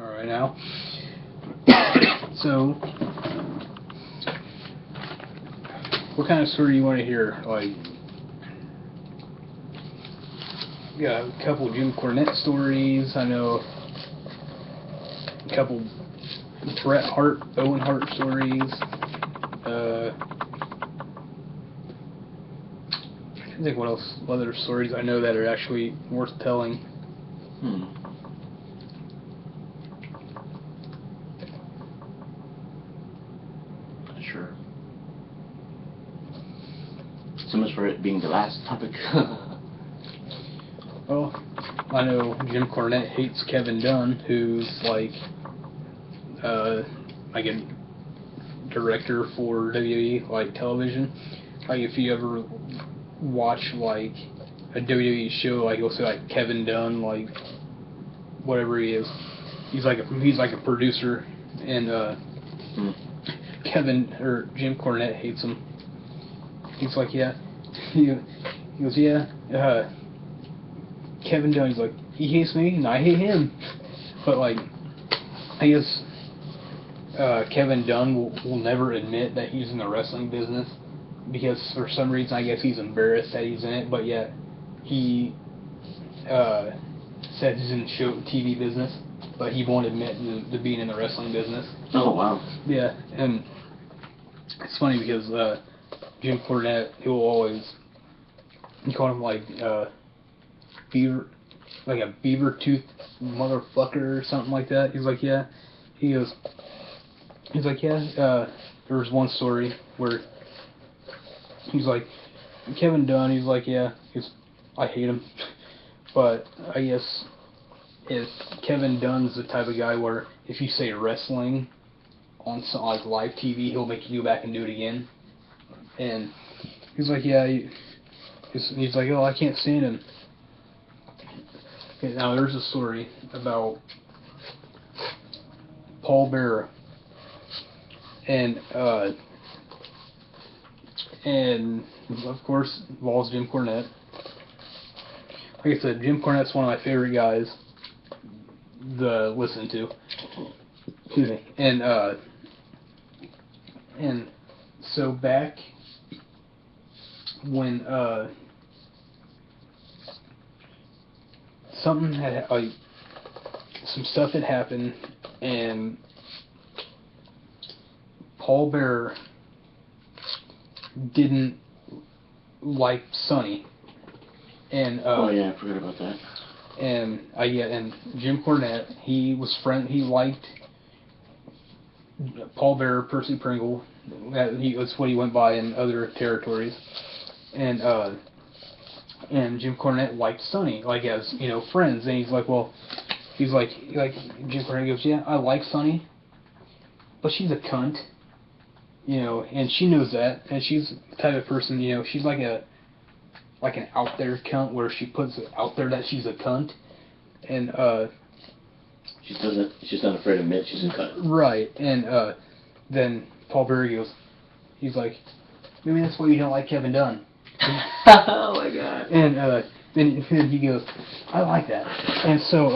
Alright, now. So, what kind of story do you want to hear? Like, we got a couple Jim Cornette stories. I know a couple Bret Hart, Owen Hart stories. I think what else? What other stories I know that are actually worth telling? Sure. So much for it being the last topic. Well, I know Jim Cornette hates Kevin Dunn, who's like a director for WWE, like television. Like if you ever watch like a WWE show, like you'll see like Kevin Dunn, like whatever he is, he's like a producer, and Jim Cornette hates him. He's like, yeah, he goes, yeah, Kevin Dunn, he's like, he hates me and I hate him, but like, I guess Kevin Dunn will never admit that he's in the wrestling business, because for some reason I guess he's embarrassed that he's in it, but yet he said he's in the show TV business, but he won't admit to being in the wrestling business. Oh, wow. Yeah, and it's funny because Jim Cornette, he will always, he called him like a beaver tooth motherfucker or something like that. He's like, yeah. He's like, yeah. There was one story where he's like, Kevin Dunn, he's like, yeah, I hate him. But I guess if Kevin Dunn's the type of guy where if you say wrestling on some, like live TV, he'll make you go back and do it again. And he's like, yeah, he's like, oh, I can't stand him. Okay, now there's a story about Paul Bearer, and of course involves Jim Cornette. Like I said, Jim Cornette's one of my favorite guys to listen to. Excuse me. And so back when something had some stuff had happened, and Paul Bearer didn't like Sonny, and oh yeah, I forgot about that. And and Jim Cornette, he liked Paul Bearer, Percy Pringle. That's what he went by in other territories, and Jim Cornette liked Sonny, like as friends. And he's like, Jim Cornette goes, yeah, I like Sonny, but she's a cunt, and she knows that, and she's the type of person, she's like an out there cunt, where she puts it out there that she's a cunt, and she's not afraid to admit she's a cunt. Right, and then Paul Bearer goes, he's like, maybe that's why you don't like Kevin Dunn. Oh my god. And then he goes, I like that. And so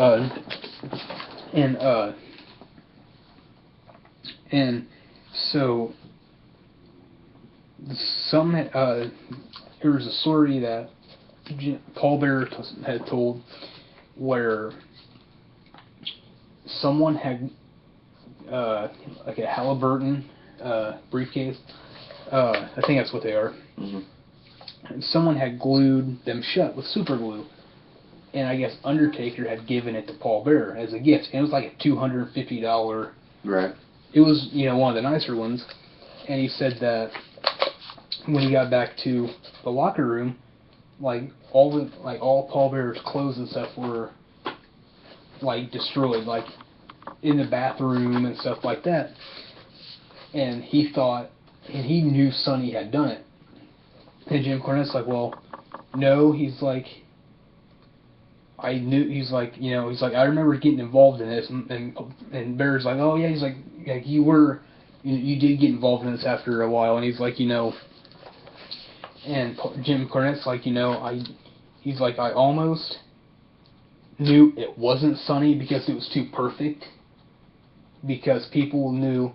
there was a story that Paul Bearer had told where someone had like a Halliburton briefcase. I think that's what they are. Mm-hmm. And someone had glued them shut with super glue, and I guess Undertaker had given it to Paul Bearer as a gift. And it was like a $250. Right. It was one of the nicer ones, and he said that when he got back to the locker room, all Paul Bearer's clothes and stuff were destroyed, in the bathroom and stuff like that. And he thought, and he knew Sonny had done it. And Jim Cornette's like, well, no. He's like, I knew. He's like, I remember getting involved in this. And Bear's like, oh yeah. He's like you did get involved in this after a while. And he's like, and Jim Cornette's like, he's like, I almost knew it wasn't Sonny because it was too perfect. because people knew.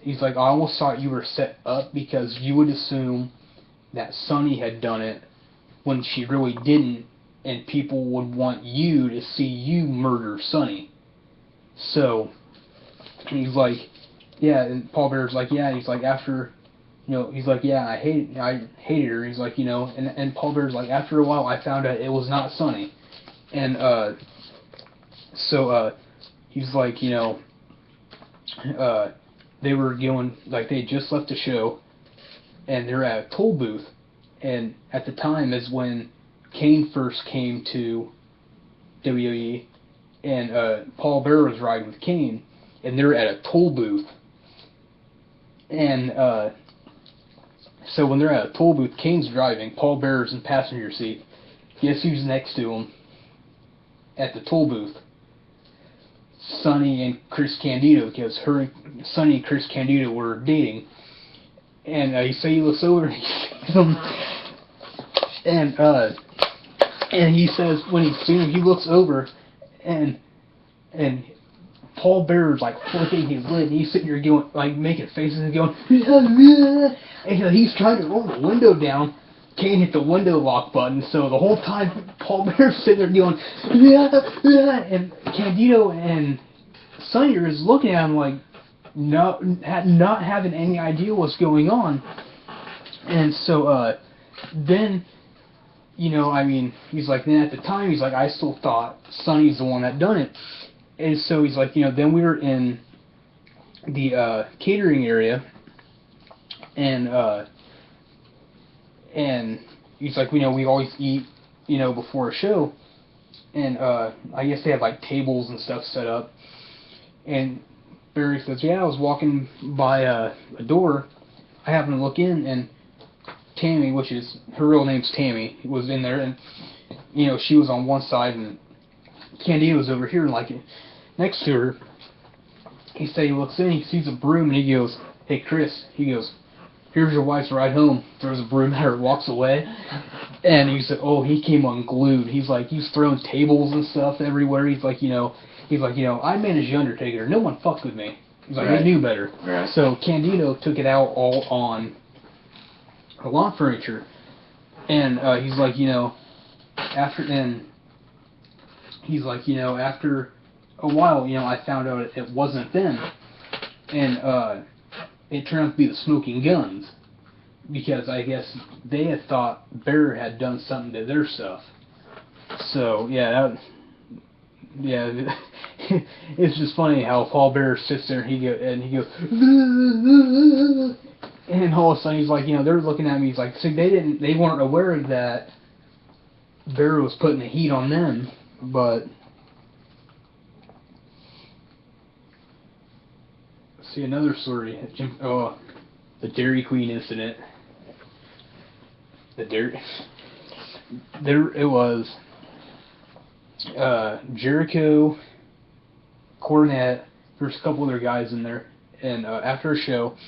He's like, I almost thought you were set up because you would assume that Sonny had done it when she really didn't, and people would want you to see you murder Sonny. So, he's like, yeah, and Paul Bearer's like, yeah, he's like, after, he's like, yeah, I hated her. He's like, and Paul Bearer's like, after a while, I found out it was not Sonny. And, so, he's like, they were going, like, they had just left the show, and they're at a toll booth, and at the time is when Kane first came to WWE, and Paul Bearer was riding with Kane, and they're at a toll booth, and so when they're at a toll booth, Kane's driving, Paul Bearer's in passenger seat. Guess who's next to him at the toll booth? Sonny and Chris Candido, because Sonny and Chris Candido were dating. And he looks over and he sees him, and he says, when he's seen him, he looks over, and Paul Bearer's like flicking his lid, and he's sitting here going, like, making faces and going, and he's trying to roll the window down. Kane hit the window lock button, so the whole time Paul Bearer's sitting there going, and Candido and Sonny are just looking at him like, not having any idea what's going on. And so then, he's like, then at the time, he's like, I still thought Sonny's the one that done it. And so he's like, then we were in the catering area, and he's like, we always eat, before a show, and I guess they have like tables and stuff set up, and Barry says, yeah, I was walking by a door, I happened to look in, and Tammy, which is, her real name's Tammy, was in there, and, she was on one side, and Candido was over here, and like, next to her. He said he looks in, he sees a broom, and he goes, hey Chris, he goes, here's your wife's ride home. Throws a broom at her, walks away. And he said, oh, he came unglued. He's like, he's throwing tables and stuff everywhere. He's like, I managed the Undertaker. No one fucked with me. He's like, right. They knew better. Right. So Candido took it out all on the lawn furniture. And he's like, after a while, I found out it wasn't them. And it turned out to be the Smoking Guns, because I guess they had thought Bearer had done something to their stuff. So it's just funny how Paul Bearer sits there and he goes, and all of a sudden he's like, they're looking at me. He's like, see, they weren't aware that Bearer was putting the heat on them, but. See, another story. The Dairy Queen incident. There it was. Jericho, Cornette. There's a couple other guys in there, and after a show,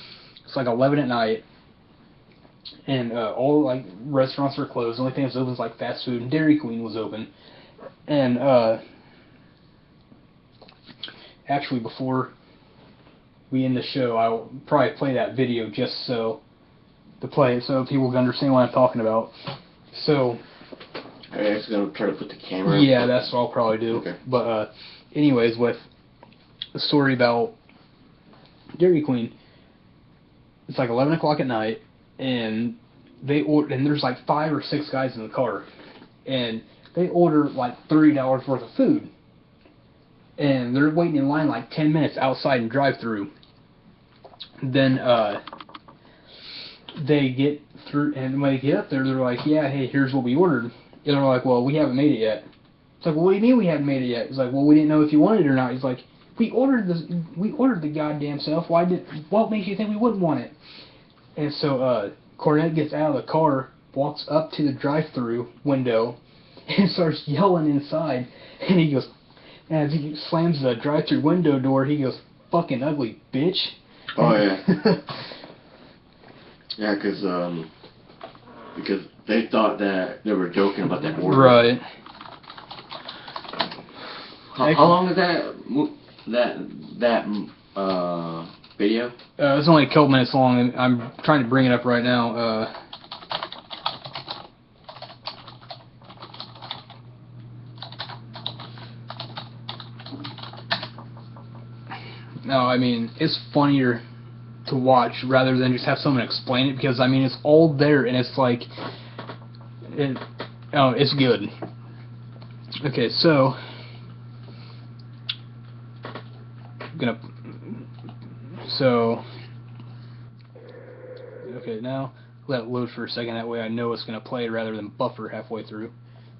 it's like 11 at night, and all like restaurants were closed. The only thing that was open was like fast food, and Dairy Queen was open. And actually, before we end the show, I'll probably play that video just to play it so people can understand what I'm talking about. So, are you actually going to try to put the camera? Yeah, that's what I'll probably do. Okay. But anyways, with the story about Dairy Queen, it's like 11 o'clock at night, and there's like 5 or 6 guys in the car, and they order like $30 worth of food, and they're waiting in line like 10 minutes outside in drive-thru. Then they get through, and when they get up there, they're like, yeah, hey, here's what we ordered. And they're like, well, we haven't made it yet. It's like, well, what do you mean we haven't made it yet? It's like, well, we didn't know if you wanted it or not. He's like, we ordered the goddamn stuff. What makes you think we wouldn't want it? And so Cornette gets out of the car, walks up to the drive-thru window, and starts yelling inside. And he goes, as he slams the drive-thru window door, he goes, fucking ugly bitch. Oh, yeah. Yeah, because they thought that they were joking about that order. Right. How long is that video? It's only a couple minutes long, and I'm trying to bring it up right now. No, I mean, it's funnier to watch rather than just have someone explain it, because, I mean, it's all there, and it's like, it's good. Okay, so, okay, now, let it load for a second, that way I know it's going to play rather than buffer halfway through.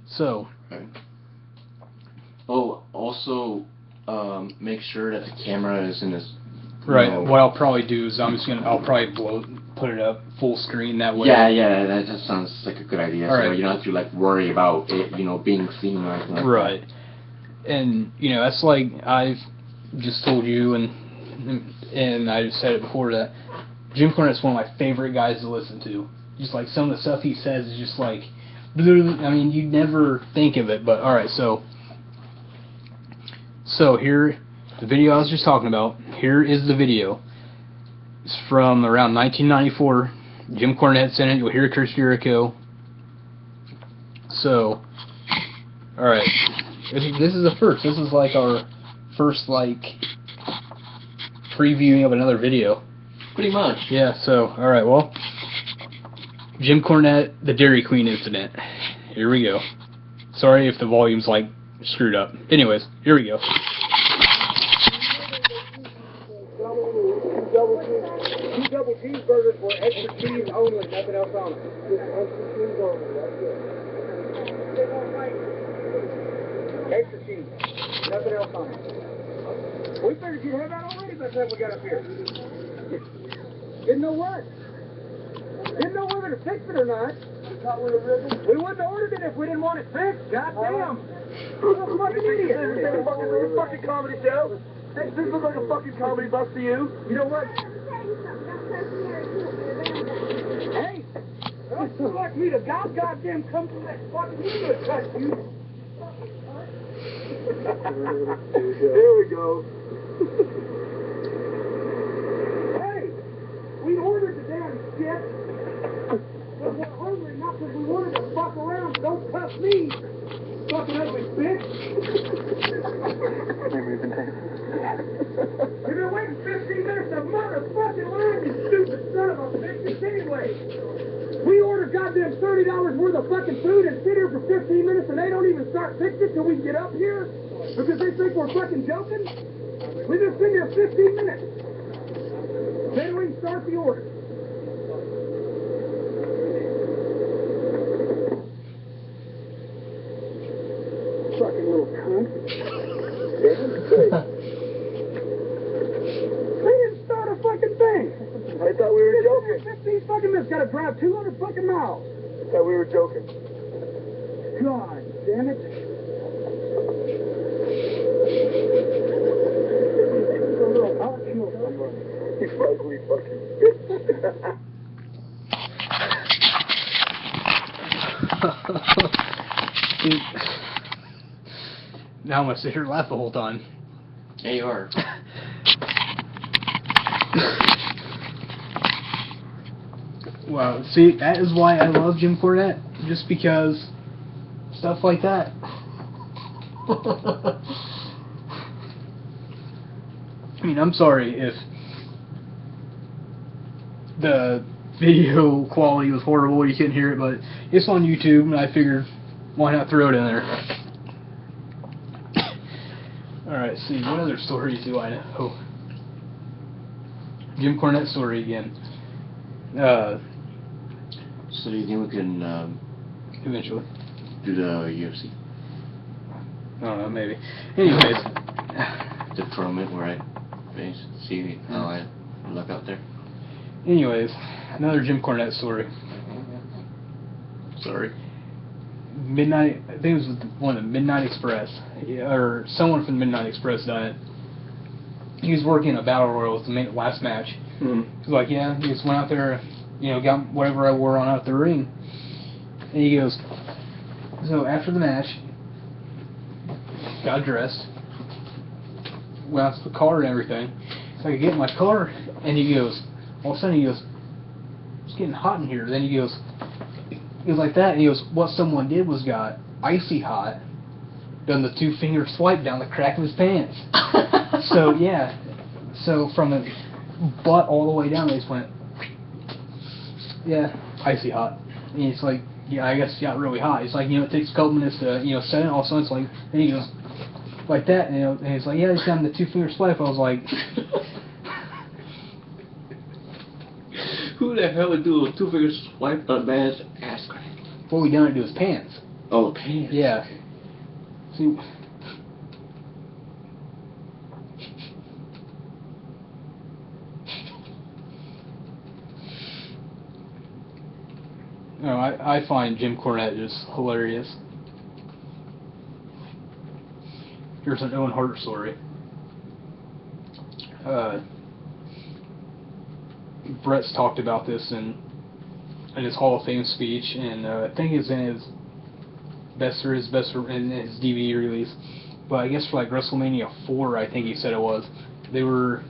So. Okay. Oh, also, make sure that the camera is in this. Right. What I'll probably do is I'll probably put it up full screen that way. Yeah, that just sounds like a good idea. All so right. you don't have to like worry about it, being seen or anything like right. that. And that's like I've just told you, and I've said it before, that Jim Cornette's one of my favorite guys to listen to. Just like some of the stuff he says is just like, I mean, you never think of it, but all right, so here, the video I was just talking about, here is the video. It's from around 1994. Jim Cornette's in it. You'll hear Chris Jericho. So, alright. This is the first. This is like our first, like, previewing of another video. Pretty much. Yeah, so, alright, well, Jim Cornette, the Dairy Queen incident. Here we go. Sorry if the volume's, like, screwed up. Anyways, here we go. Two double cheeseburgers for extra cheese only, nothing else on it. Just extra cheese only, that's it. Extra cheese, nothing else on it. We figured you'd have that already by the time we got up here. Didn't know what? Didn't know whether to fix it or not. We wouldn't have ordered it if we didn't want it fixed. Goddamn. What a fucking idiot. This is a fucking comedy show. This looks like a fucking comedy bus to you. You know what? Hey, don't select me to goddamn come from that fucking video to cut you. There we go. Hey, we ordered the damn shit. But we're hungry, not because we wanted to fuck around. Don't cuss me, fucking ugly bitch. You've been waiting 15 minutes to motherfucking line, you stupid son of a bitch. Anyway, we ordered goddamn $30 worth of fucking food and sit here for 15 minutes and they don't even start fixing it till we get up here because they think we're fucking joking. We've been sitting here 15 minutes. Then we start the order. Fucking little cunt. They didn't start a fucking thing. I thought we were joking. 15 fucking minutes, gotta drive 200 fucking miles. I thought we were joking. God damn it. I'll kill somebody. You ugly fucking bitch. Now I'm going to sit here and laugh the whole time. Yeah, you are. Wow, see, that is why I love Jim Cornette. Just because stuff like that. I mean, I'm sorry if the video quality was horrible, you couldn't hear it, but it's on YouTube, and I figured, why not throw it in there? Alright, see, what other stories do I know? Jim Cornette story again. So do you think we can Eventually. do the UFC? I don't know, maybe. Anyways. The tournament where I face, see how I look out there? Anyways, another Jim Cornette story. Sorry. Midnight, I think it was one of the Midnight Express, or someone from the Midnight Express done it. He was working a battle royal, it was the last match. Mm-hmm. He was like, yeah, he just went out there, got whatever I wore on out the ring. And he goes, so after the match, got dressed, went out to the car and everything. So I get in my car, and he goes, all of a sudden he goes, it's getting hot in here. Then he goes like that, and he goes, what someone did was got icy hot, done the 2-finger swipe down the crack of his pants. So yeah, so from the butt all the way down, they just went, yeah, icy hot. And it's like, yeah, I guess it got really hot. It's like, it takes a couple minutes to, set it. All of a sudden it's like, then he goes like that, and it's like, yeah, he's done the 2-finger swipe. I was like, who the hell would do a 2-finger swipe on a man's ass crack? what we done to do his pants. Oh, the pants. Yeah. See. No, I find Jim Cornette just hilarious. Here's an Owen Hart story. Brett's talked about this in his Hall of Fame speech, and I think it's in his in his DVD release. But I guess for like WrestleMania 4, I think he said it was, they were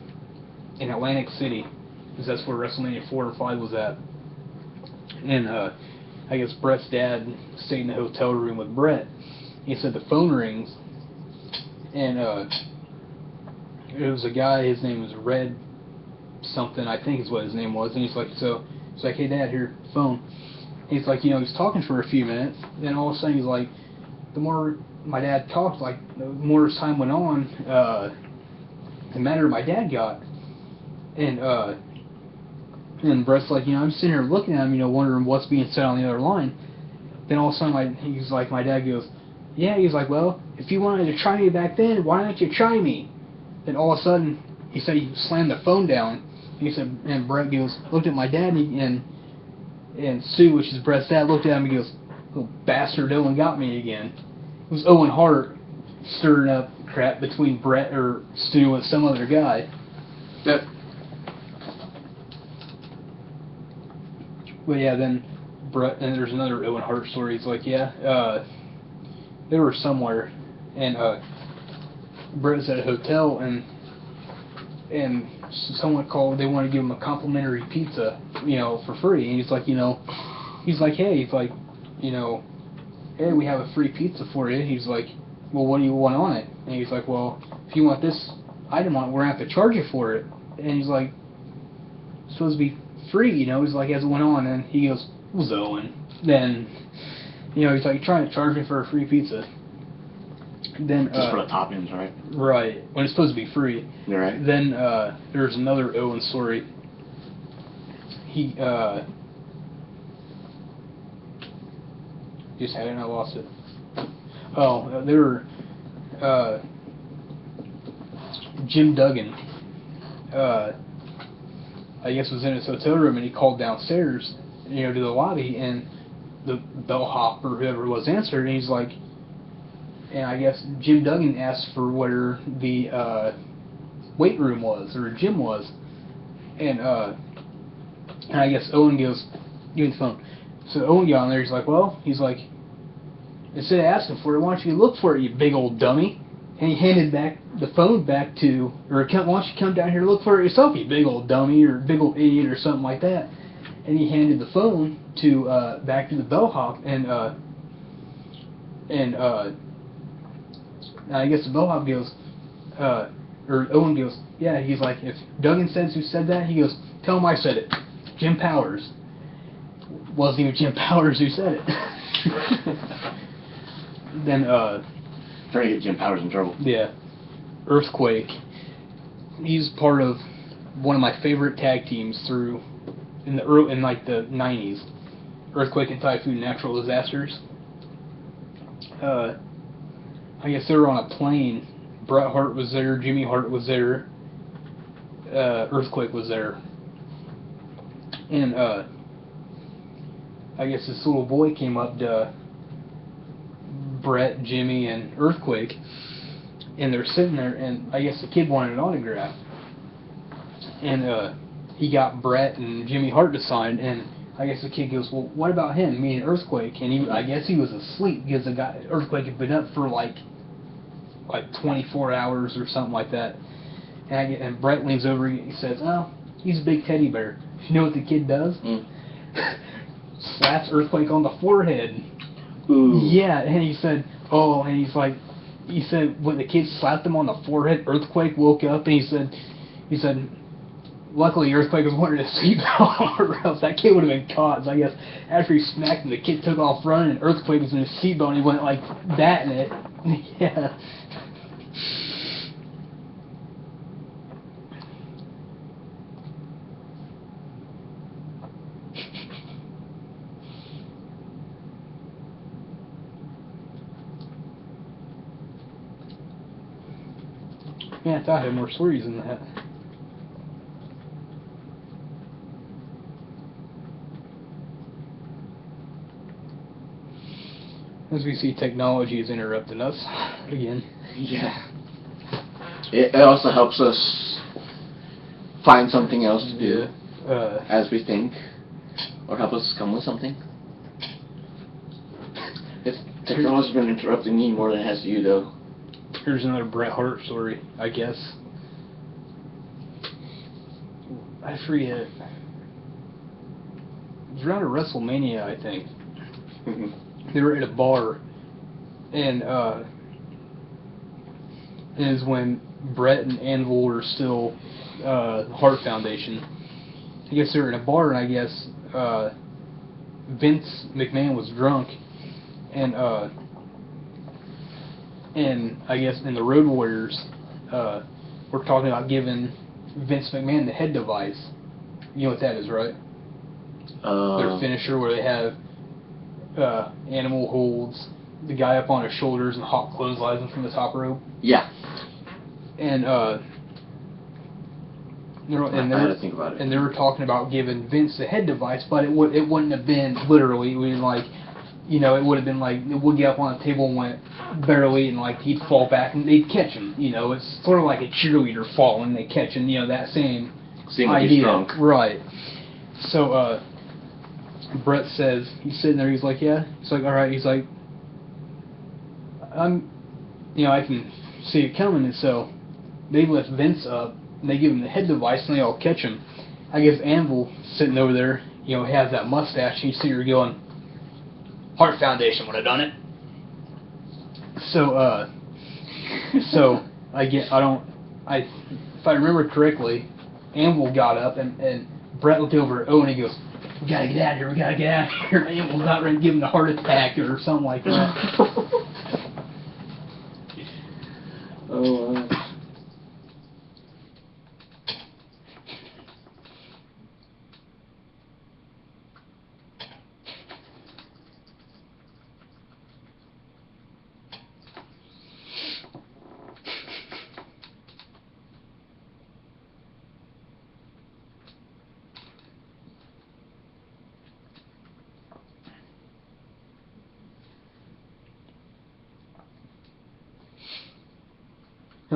in Atlantic City, because that's where WrestleMania 4 or 5 was at. And I guess Brett's dad stayed in the hotel room with Brett. He said the phone rings, and it was a guy. His name was Red something, I think is what his name was. And he's like, hey Dad, here, phone. And he's like, he's talking for a few minutes. Then all of a sudden he's like, the more my dad talked, like the more as time went on, the madder my dad got. And Brett's like, I'm sitting here looking at him, wondering what's being said on the other line. Then all of a sudden, he's like, my dad goes, yeah, he's like, well, if you wanted to try me back then, why don't you try me? Then all of a sudden, he said he slammed the phone down. He said, and Brett goes, looked at my dad, and Stu, which is Brett's dad, looked at him and goes, little bastard, Owen got me again. It was Owen Hart stirring up crap between Brett or Stu and some other guy. But yeah, then Brett, and there's another Owen Hart story. It's like, they were somewhere, and Brett was at a hotel, and someone called. They wanted to give him a complimentary pizza, for free. And he's like, hey, hey, we have a free pizza for you. He's like, well, what do you want on it? And he's like, well, if you want this item on it, we're gonna have to charge you for it. And he's like, it's supposed to be free, he's like, as it went on, and he goes, it was Owen. Then, he's like, you're trying to charge me for a free pizza. Then, just for the toppings, right? Right, when it's supposed to be free. You're right. Then, there's another Owen story. He, just had it and I lost it. Oh, they were, Jim Duggan, I guess was in his hotel room, and he called downstairs, to the lobby, and the bellhop or whoever was answered, and he's like, and I guess Jim Duggan asked for where the weight room was, or gym was, and I guess Owen goes, give me the phone. So Owen got on there, he's like, instead of asking for it, why don't you look for it, you big old dummy? And he handed back the phone back to, or why don't you come down here and look for it yourself, you big old dummy, or big old idiot, or something like that. And he handed the phone to back to the bellhop, and I guess the bellhop goes, or Owen goes, yeah, he's like, if Duggan says who said that, he goes, tell him I said it. Jim Powers. Wasn't even Jim Powers who said it. Then, trying to get Jim Powers in trouble. Yeah. Earthquake. He's part of one of my favorite tag teams in the 90s. Earthquake and Typhoon Natural Disasters. I guess they were on a plane. Bret Hart was there, Jimmy Hart was there, Earthquake was there. And I guess this little boy came up to Brett, Jimmy, and Earthquake, and they're sitting there, and I guess the kid wanted an autograph. And he got Brett and Jimmy Hart to sign, and I guess the kid goes, well, what about him, me and Earthquake? And I guess he was asleep, because the guy, Earthquake had been up for like 24 hours or something like that. And Brett leans over and he says, "Oh, he's a big teddy bear." You know what the kid does? Slaps Earthquake on the forehead. Ooh. Yeah, and he said, "Oh," and he said when the kid slapped him on the forehead, Earthquake woke up and he said, luckily Earthquake was wearing a seatbelt, or else that kid would have been caught. So I guess after he smacked him, the kid took off running, and Earthquake was in his seatbelt, and he went like that in it. Yeah. Yeah, I thought I had more stories than that. As we see, technology is interrupting us again. Yeah. It also helps us find something else to do as we think, or help us come with something. Technology's been interrupting me more than it has you, though. Here's another Bret Hart story, I guess. I forget. It was around a WrestleMania, I think. They were at a bar, and it was when Bret and Anvil were still the Hart Foundation. I guess they were in a bar, and I guess Vince McMahon was drunk, and I guess in the Road Warriors were talking about giving Vince McMahon the head device. You know what that is, right? Their finisher, where they have Animal holds the guy up on his shoulders and hot clotheslines him from the top rope. Yeah. And I had to think about it. And they were talking about giving Vince the head device, but it wouldn't have been literally. It would like, it would have been like it would get up on the table and went barely, and like he'd fall back and they'd catch him. It's sort of like a cheerleader falling, they catch him. That same like idea, he's drunk. Right? So Brett says he's sitting there. He's like, yeah. He's like, all right. He's like, I can see it coming, and so they lift Vince up. And they give him the head device, and they all catch him. I guess Anvil sitting over there, has that mustache, and you see her going, Hart Foundation would have done it. So, if I remember correctly, Anvil got up, and Brett looked over at Owen, and he goes, we gotta get out of here, we gotta get out of here. And Anvil got ready to give him a heart attack or something like that. Oh,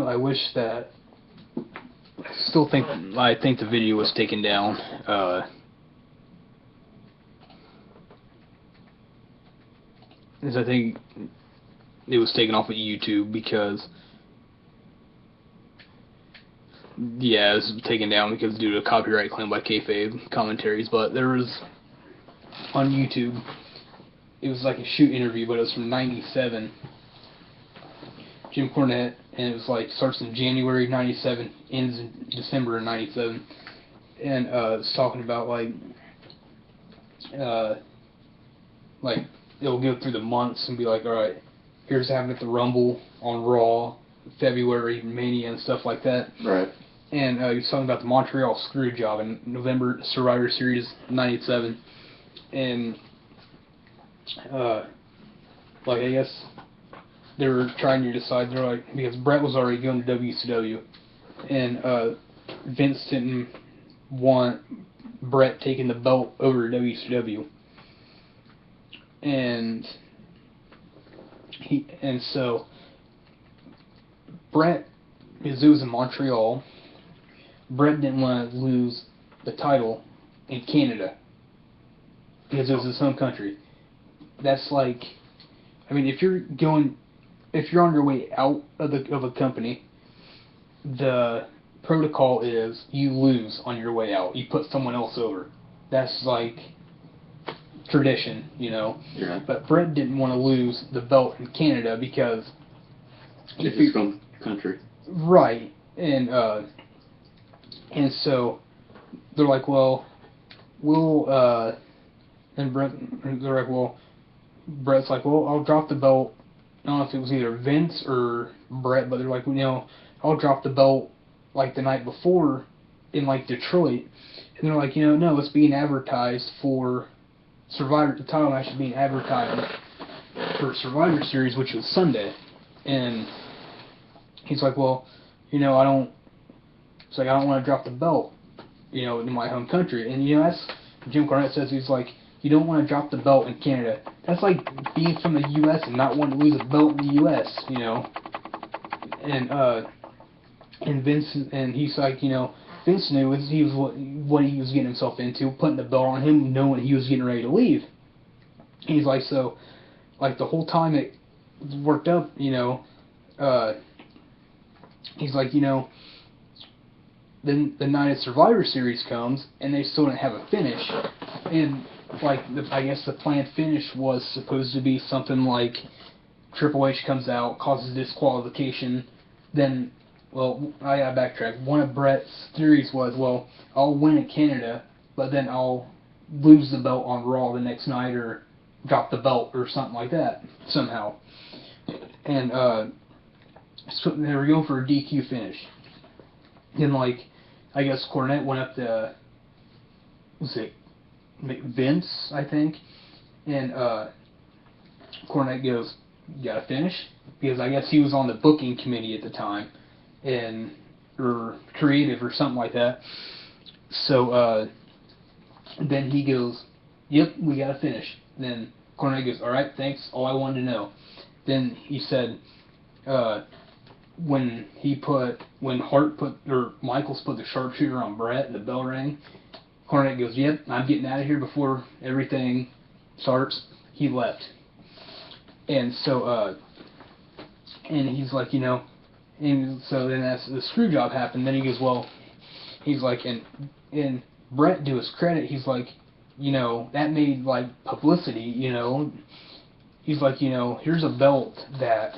I wish that. I think the video was taken down. Because I think it was taken off of YouTube because. Yeah, it was taken down because due to a copyright claim by Kayfabe commentaries. But there was on YouTube. It was like a shoot interview, but it was from '97. Jim Cornette, and it was like starts in January '97, ends in December of '97, and it's talking about like it'll go through the months and be like, all right, here's happening at the Rumble on Raw, February Mania and stuff like that. Right. And he's talking about the Montreal Screwjob in November Survivor Series '97, and I guess. They were trying to decide, they're like, because Brett was already going to WCW, and Vince didn't want Brett taking the belt over to WCW. And so Brett, because it was in Montreal, Brett didn't want to lose the title in Canada, because it was his home country. That's like, if you're on your way out of a company, the protocol is you lose on your way out. You put someone else over. That's like tradition, you know. Yeah. But Bret didn't want to lose the belt in Canada because it's his home country. Right. And so they're like, well, and they're like, well, Bret's like, well, I'll drop the belt. I don't know if it was either Vince or Bret, but they're like, you know, I'll drop the belt like the night before in like Detroit. And they're like, you know, no, it's being advertised for Survivor. The title match is being advertised for Survivor Series, which was Sunday. And he's like, well, you know, I don't want to drop the belt, you know, in my home country. And, you know, that's, Jim Cornette says, he's like, you don't want to drop the belt in Canada. That's like being from the U.S. and not wanting to lose a belt in the U.S., you know. And Vince, and he's like, you know, Vince knew what he was getting himself into, putting the belt on him, knowing he was getting ready to leave. And he's like, so, like, the whole time it worked up, you know, he's like, you know, then the night of Survivor Series comes, and they still didn't have a finish. And, like, I guess the planned finish was supposed to be something like Triple H comes out, causes disqualification, then, well, I gotta backtrack. One of Bret's theories was, well, I'll win in Canada, but then I'll lose the belt on Raw the next night, or drop the belt, or something like that, somehow. And, so they were going for a DQ finish. Then, like, I guess Cornette went up to, was it Vince, I think, and Cornette goes, you gotta finish? Because I guess he was on the booking committee at the time, or creative or something like that. So then he goes, yep, we gotta finish. Then Cornette goes, alright, thanks, all I wanted to know. Then he said, when Michaels put the sharpshooter on Bret and the bell rang, Cornette goes, yep, I'm getting out of here before everything starts. He left. And so, and he's like, you know, and so then as the screw job happened, then he goes, well, he's like, and Bret, to his credit, he's like, you know, that made, like, publicity, you know. He's like, you know, here's a belt that,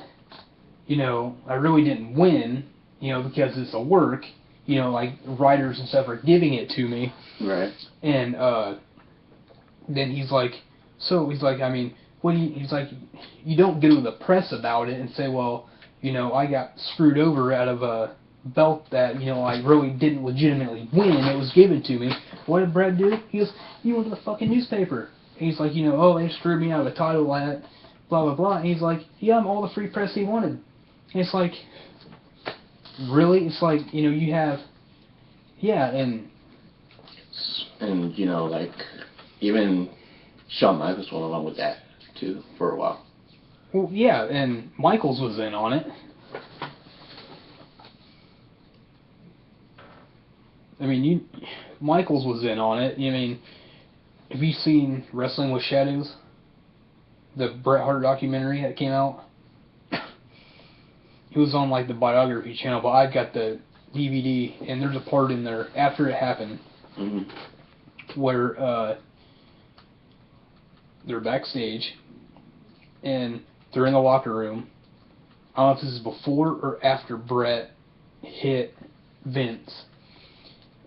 you know, I really didn't win, you know, because it's a work, you know, like, writers and stuff are giving it to me. Right. And, then he's like, I mean, he's like, you don't go to the press about it and say, well, you know, I got screwed over out of a belt that, you know, I really didn't legitimately win, it was given to me. What did Bret do? He goes, you went to the fucking newspaper. And he's like, you know, oh, they screwed me out of a title, blah, blah, blah. And he's like, yeah, I'm all the free press he wanted. And it's like, really? It's like, you know, you have, yeah, and you know, like, even Shawn Michaels went along with that, too, for a while. Well, yeah, and Michaels was in on it. I mean, Michaels was in on it. I mean, have you seen Wrestling with Shadows? The Bret Hart documentary that came out? It was on, like, the biography channel, but I got the DVD, and there's a part in there, after it happened, where they're backstage, and they're in the locker room. I don't know if this is before or after Bret hit Vince.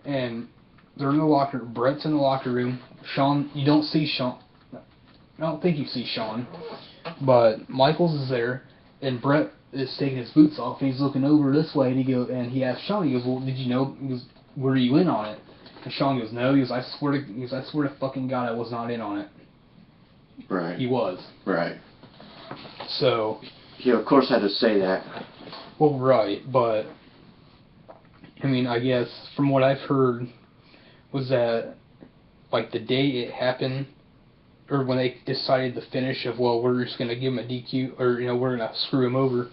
And they're in the locker room. Bret's in the locker room. Shawn, you don't see Shawn. I don't think you see Shawn. But Michaels is there, and Bret is taking his boots off, and he's looking over this way, and he asks Shawn, he goes, well, did you know, he goes, were you in on it? And Shawn goes, no, he goes, I swear to fucking God I was not in on it. Right. He was. Right. So. He, of course, had to say that. Well, right, but, I mean, I guess, from what I've heard, was that, like, the day it happened, or when they decided the finish of, well, we're just going to give him a DQ, or, you know, we're going to screw him over,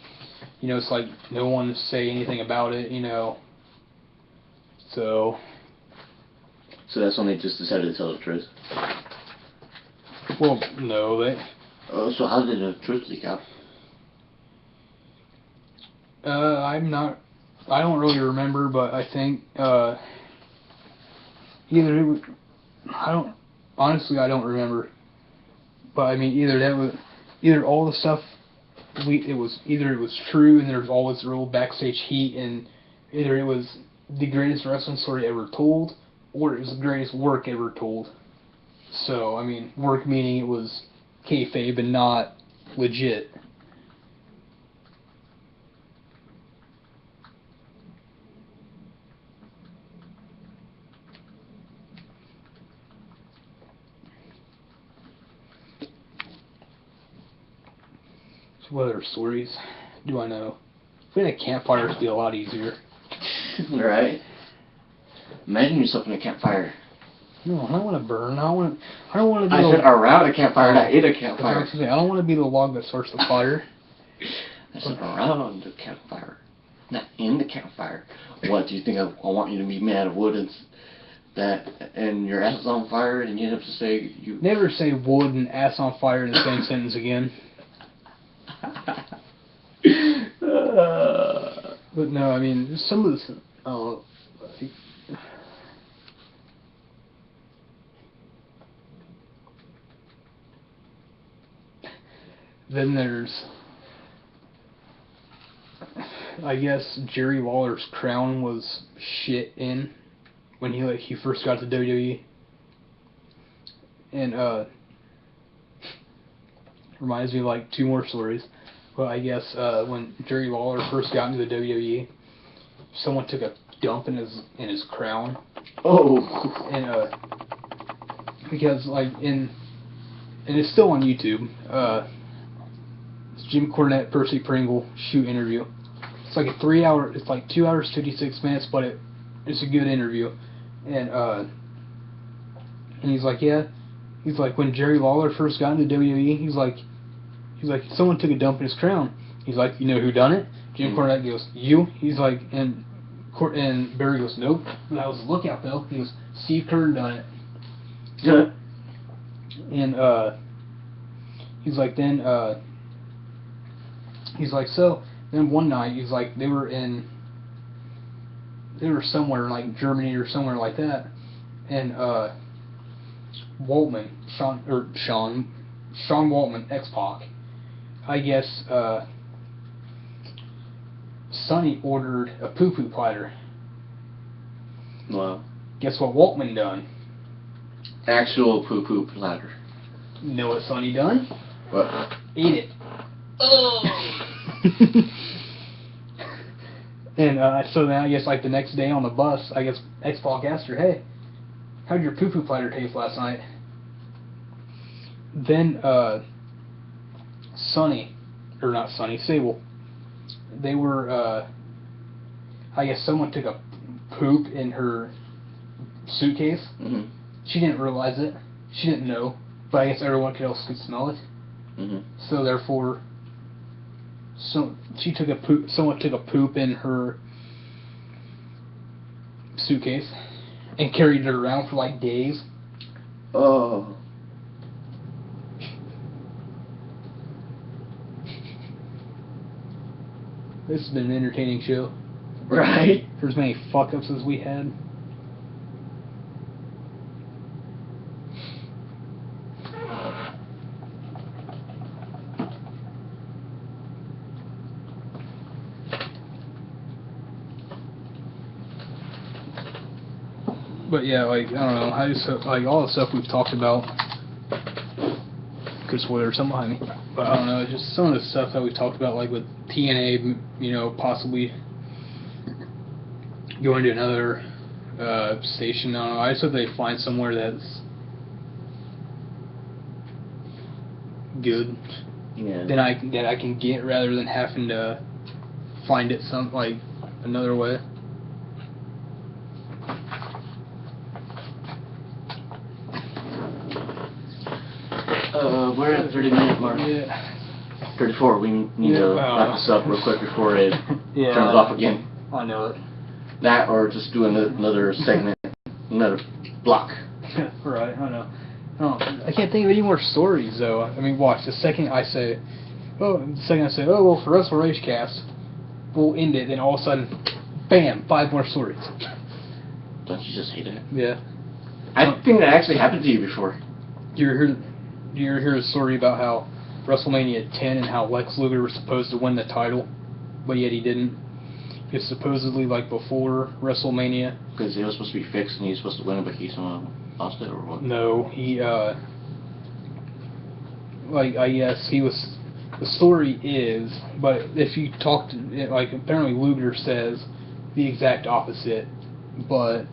you know, it's like, no one say anything about it, you know, so. So that's when they just decided to tell the truth? Well, no, they. Oh, so how did the truth leak out? I'm not I don't really remember, but I think either it was, I don't remember. But I mean, either all the stuff it was true and there was always real backstage heat, and either it was the greatest wrestling story ever told, or it was the greatest work ever told. So I mean, work meaning it was kayfabe and not legit. What other stories do I know? If we had a campfire, it'd be a lot easier. Right. Imagine yourself in a campfire. No, I don't want to burn. I don't want to be. I said around a campfire, not in a campfire. I don't want to be the log that starts the fire. I said around the campfire, not in the campfire. What do you think? I want you to be made out of wood and your ass is on fire, and you have to say you. Never say wood and ass on fire in the same sentence again. But no, I mean, some of this. Then there's, I guess Jerry Lawler's crown was shit in when he first got to WWE, and reminds me of like two more stories. Well, I guess when Jerry Lawler first got into the WWE, someone took a dump in his crown. Oh. And because like and it's still on YouTube. It's Jim Cornette, Percy Pringle shoot interview. It's like a 3 hour. It's like 2 hours 56 minutes, but it's a good interview. And he's like, yeah. He's like, when Jerry Lawler first got into WWE, he's like, someone took a dump in his crown. He's like, you know who done it? Jim Cornette goes, you? He's like, and Barry goes, nope. That was a lookout though. He goes, Steve Kerr done it. Yeah. And he's like, he's like, so then one night he's like, they were somewhere in like Germany or somewhere like that, and Sean Waltman, X-Pac, I guess Sonny ordered a poo-poo platter. Wow. Guess what Waltman done? Actual poo-poo platter. You know what Sonny done? What? Ate it. Oh! And so then I guess like the next day on the bus, I guess X-Pac asked her, hey, how'd your poo-poo platter taste last night? Then Sable, they were, I guess someone took a poop in her suitcase. Mm-hmm. She didn't realize it. She didn't know. But I guess everyone else could smell it. Mm-hmm. So therefore, someone took a poop in her suitcase and carried it around for like days. Oh. This has been an entertaining show. Right. For as many fuck-ups as we had. But yeah, like, I don't know, I just, like, all the stuff we've talked about, could spoil or something behind me, but I don't know, just some of the stuff that we've talked about, like with TNA, you know, possibly going to another station, I don't know, I just hope they find somewhere that's good, that I can get, rather than having to find it another way. We're at 30-minute mark. Yeah. 34. We need to wrap this up real quick before it turns off again. I know it. That, or just do another segment, another block. Right, I know. I can't think of any more stories though. I mean, watch. The second I say, oh, well, for WrestleRageCast, we'll end it, then all of a sudden, bam, 5 more stories. Don't you just hate it? Yeah. I think that actually happened to you before. Do you ever hear a story about how WrestleMania 10 and how Lex Luger was supposed to win the title, but yet he didn't? It's supposedly like before WrestleMania. Because it was supposed to be fixed and he was supposed to win it, but he somehow lost it, or what? No, he I guess he was. The story is, but if you talk to, like, apparently Luger says the exact opposite, but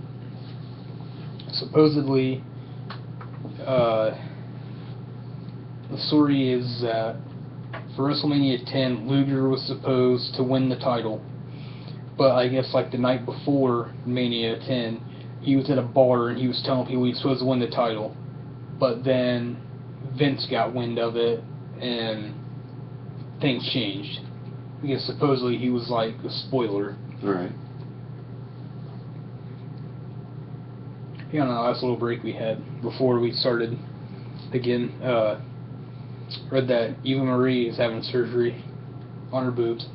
supposedly, the story is that for WrestleMania 10, Luger was supposed to win the title, but I guess like the night before Mania 10, he was at a bar and he was telling people he was supposed to win the title, but then Vince got wind of it and things changed. Because supposedly he was like a spoiler. Right. Yeah, on the last little break we had before we started again, read that Eva Marie is having surgery on her boobs.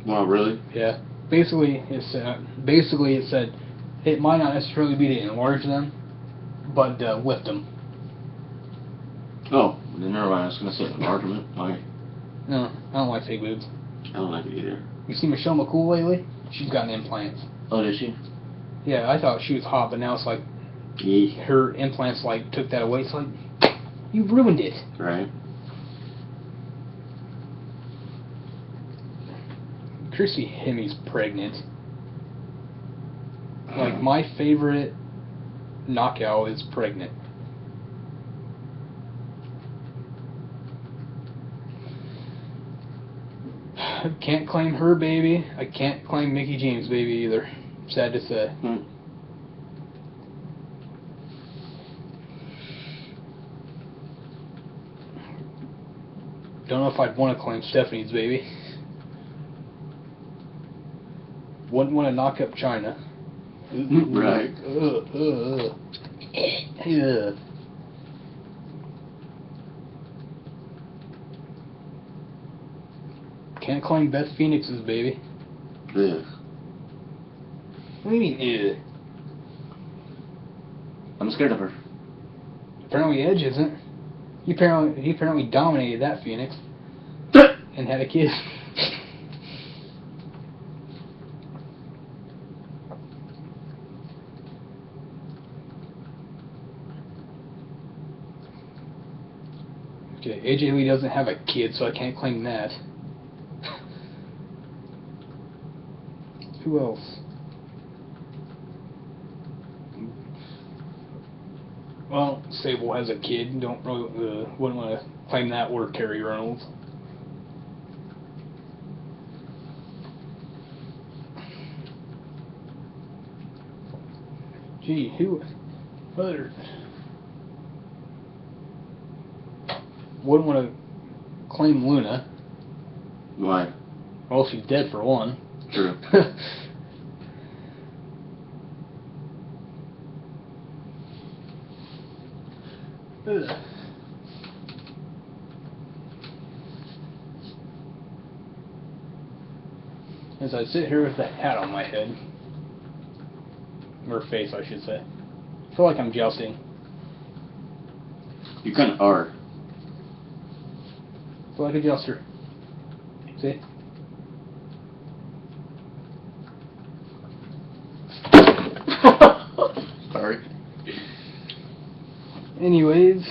Wow, really? Yeah. Basically it said it might not necessarily be to enlarge them, but lift them. Oh, then never mind. I was gonna say enlargement. Why? No, I don't like fake boobs. I don't like it either. You see Michelle McCool lately? She's gotten implants. Oh, did she? Yeah, I thought she was hot, but now it's like her implants like took that away. It's like you ruined it. Right. Chrissy Hemi's pregnant. Like my favorite knockout is pregnant. I can't claim her baby. I can't claim Mickey James' baby either. Sad to say. Don't know if I'd want to claim Stephanie's baby. Wouldn't want to knock up China. Right. Yeah. Can't claim Beth Phoenix's baby. Ugh. What do you mean, ew? I'm scared of her. Apparently Edge isn't. He apparently dominated that Phoenix and had a kid. Okay, AJ Lee doesn't have a kid, so I can't claim that. Who else? Well, Sable has a kid. Don't really wouldn't want to claim that, or Terry Reynolds. Gee, who other wouldn't want to claim Luna? Why? Well, she's dead for one. True. As I sit here with the hat on my head, or face, I should say, I feel like I'm jousting. You kind of are. I feel like a jouster. See? Sorry. Anyways,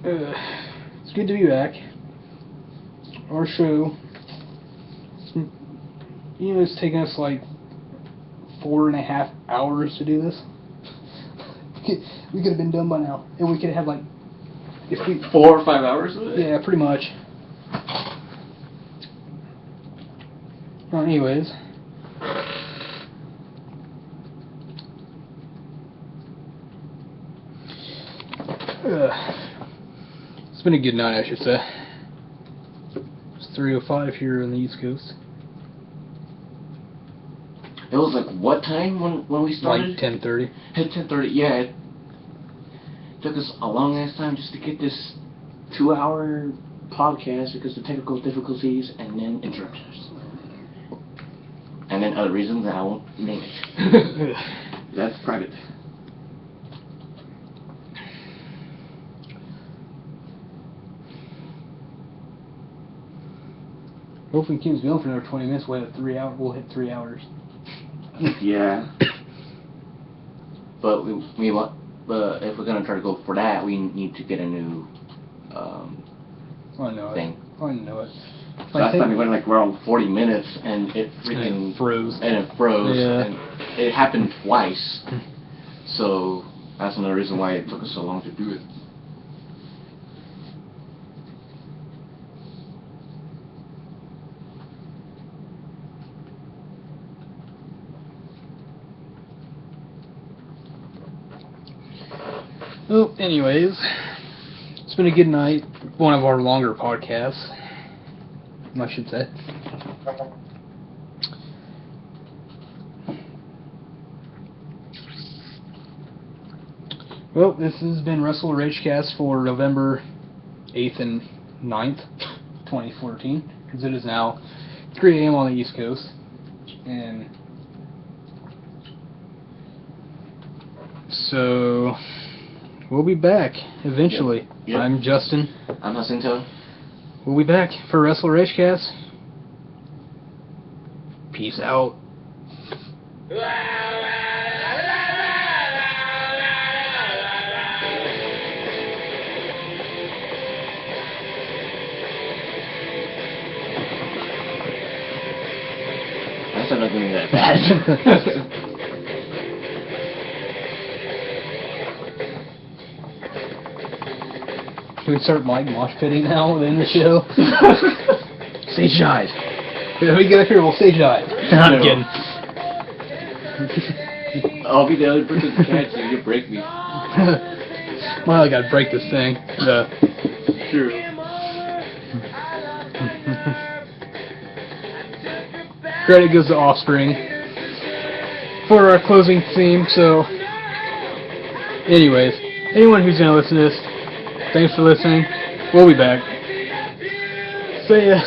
it's good to be back. Our show, it's taken us like 4.5 hours to do this. We could have been done by now, and we could have had like 4 or 5 hours of it? Yeah, pretty much. Well, anyways. It's been a good night, I should say. It's 3:05 here on the East Coast. It was like what time when we started? Like 10:30. At 10:30, yeah. It took us a long ass time just to get this 2 hour podcast because of technical difficulties and then interruptions. And then other reasons that I won't name it. That's private. Hopefully, keeps going for another 20 minutes. We'll hit 3 hours. We'll hit 3 hours. Yeah. But we want. But if we're gonna try to go for that, we need to get a new I know thing. it. I know it. Last time we went like around 40 minutes and it freaking froze. And it froze. Yeah. And it happened twice. So that's another reason why it took us so long to do it. Well, anyways, it's been a good night. One of our longer podcasts, I should say. Well, this has been WrestleRageCast for November 8th and 9th, 2014, because it is now 3 a.m. on the East Coast. And so we'll be back eventually. Yep. I'm Justin. I'm Jacinto. We'll be back for WrestleRageCast. Peace out. That's not doing that bad. Can we start Mike mosh pitting now within the show? Stage dive. When we get up here, we'll stage dive. I'm kidding. I'll be the other person to catch you. You break me. Well, I gotta break this thing. True. Credit goes to Offspring for our closing theme. So, anyways, anyone who's gonna listen to this, thanks for listening. We'll be back. See ya.